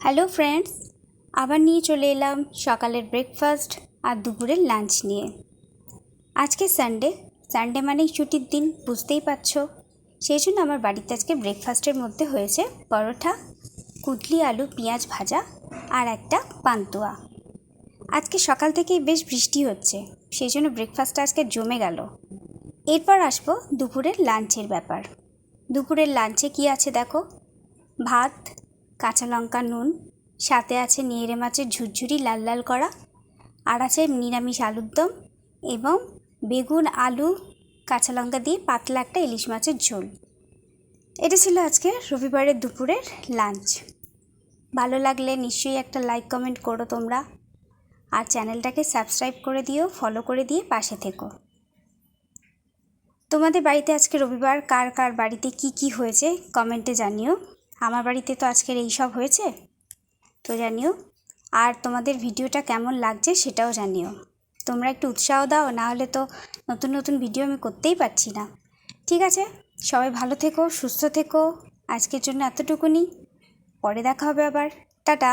Hello friends, আবার নিয়ে চলে এলাম সকালের ব্রেকফাস্ট আর দুপুরের লাঞ্চ নিয়ে। আজকে সানডে মানেই ছুটির দিন, বুঝতেই পারছো। সেই জন্য আমার বাড়িতে আজকে ব্রেকফাস্টের মধ্যে হয়েছে পরোটা, কুদলি আলু পেঁয়াজ ভাজা আর একটা পান্তুয়া। আজকে সকাল থেকেই বেশ বৃষ্টি হচ্ছে, সেই জন্য ব্রেকফাস্টটা আজকে জমে গেল। এরপর আসবো দুপুরের লাঞ্চের ব্যাপার। দুপুরের লাঞ্চে কি আছে দেখো, ভাত, কাঁচা লঙ্কা নুন, সাথে আছে নিয়েরে মাছের ঝুরঝুরি লাল লাল করা, আর আছে নিরামিষ আলুর দম এবং বেগুন আলু কাঁচা লঙ্কা দিয়ে পাতলা একটা ইলিশ মাছের ঝোল। এটা ছিল আজকে রবিবারের দুপুরের লাঞ্চ। ভালো লাগলে নিশ্চয়ই একটা লাইক কমেন্ট করো তোমরা, আর চ্যানেলটাকে সাবস্ক্রাইব করে দিও, ফলো করে দিয়ে পাশে থেকো। তোমাদের বাড়িতে আজকে রবিবার কার কার বাড়িতে কি কি হয়েছে কমেন্টে জানিও। আমার বাড়িতে তো আজকের এই সব হয়েছে, তো জানিও। আর তোমাদের ভিডিওটা কেমন লাগছে সেটাও জানিও। তোমরা একটু উৎসাহ দাও, না হলে তো নতুন নতুন ভিডিও আমি করতেই পারছি না। ঠিক আছে, সবাই ভালো থেকো, সুস্থ থেকো। আজকের জন্য এতটুকুনি, পরে দেখা হবে আবার। টাটা।